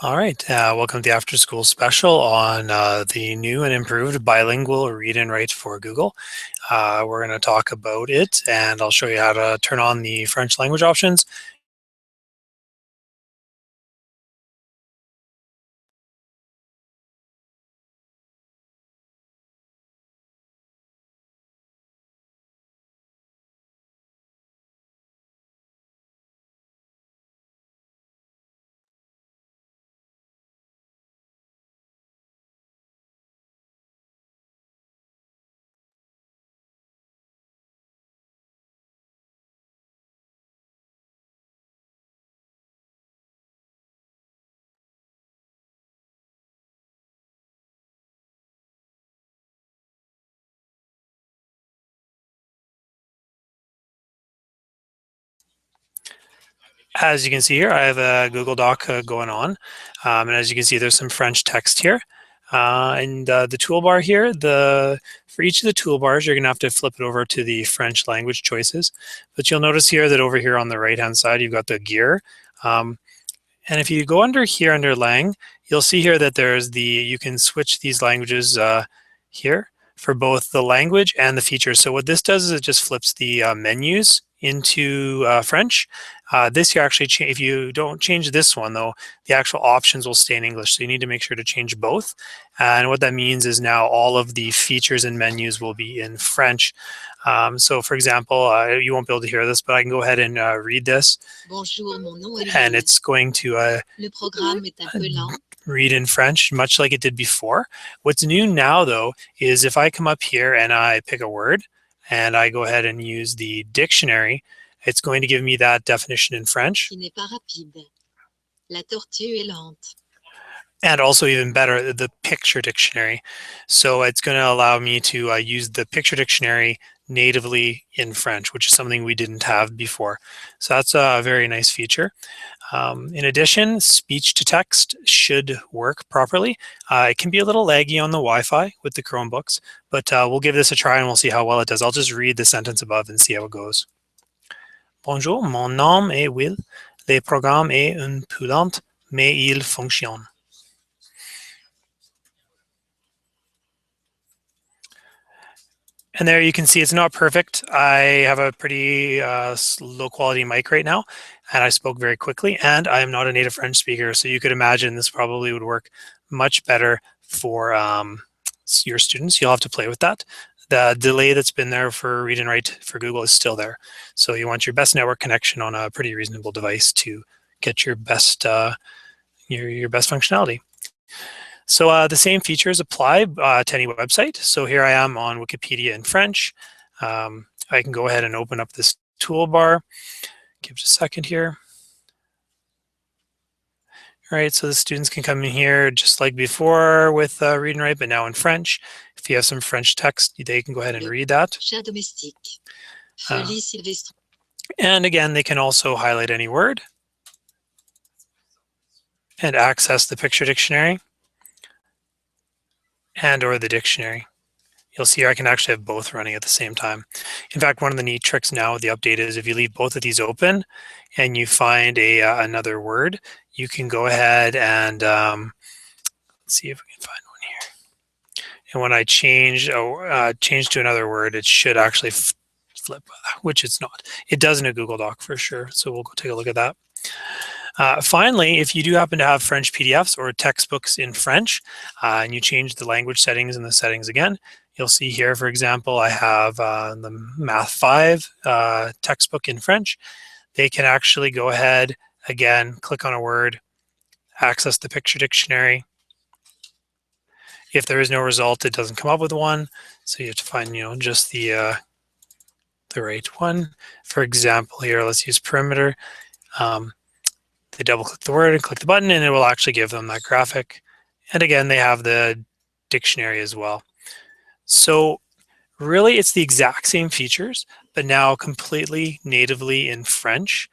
All right, welcome to the After School Special on the new and improved bilingual read and write for Google. We're going to talk about it, and I'll show you how to turn on the French language options. As you can see here, I have a Google Doc going on, and as you can see, there's some French text here. And the toolbar here, for each of the toolbars, you're going to have to flip it over to the French language choices. But you'll notice here that over here on the right-hand side, you've got the gear. And if you go under here, under Lang, you'll see here that you can switch these languages here for both the language and the features. So what this does is it just flips the menus into French. This you actually if you don't change this one though, the actual options will stay in English. So you need to make sure to change both. And what that means is now all of the features and menus will be in French. So for example, you won't be able to hear this, but I can go ahead and read this. Bonjour, mon nom est And it's going to Le programme est un peu lent. Read in French, much like it did before. What's new now though is if I come up here and I pick a word and I go ahead and use the dictionary, it's going to give me that definition in French. Qui n'est pas rapide. La tortue est lente. And also even better, the picture dictionary. So it's going to allow me to use the picture dictionary natively in French, which is something we didn't have before. So that's a very nice feature. In addition, speech to text should work properly. It can be a little laggy on the Wi-Fi with the Chromebooks, but we'll give this a try and we'll see how well it does. I'll just read the sentence above and see how it goes. Bonjour, mon nom est Will. Le programme est un peu lent, mais il fonctionne. And there you can see it's not perfect. I have a pretty low quality mic right now, and I spoke very quickly, and I am not a native French speaker, so you could imagine this probably would work much better for your students. You'll have to play with that. The delay that's been there for Read and Write for Google is still there. So you want your best network connection on a pretty reasonable device to get your best your best functionality. So the same features apply to any website. So here I am on Wikipedia in French. I can go ahead and open up this toolbar. Give it a second here. All right, so the students can come in here just like before with Read and Write, but now in French. If you have some French text, they can go ahead and read that. Chat domestique. Folie sylvestre. And again, they can also highlight any word and access the picture dictionary and or the dictionary. You'll see here I can actually have both running at the same time. In fact, one of the neat tricks now with the update is if you leave both of these open and you find another word, you can go ahead and let's see if we can find one here. And when I change to another word, it should actually flip, which it's not. It does in a Google Doc for sure. So we'll go take a look at that. Finally, if you do happen to have French PDFs or textbooks in French, and you change the language settings and the settings again, you'll see here, for example, I have the Math 5 textbook in French. They can actually go ahead, again, click on a word, access the picture dictionary. If there is no result, it doesn't come up with one. So you have to find, just the right one. For example, here, let's use perimeter. They double click the word and click the button and it will actually give them that graphic. And again, they have the dictionary as well. So really it's the exact same features, but now completely natively in French.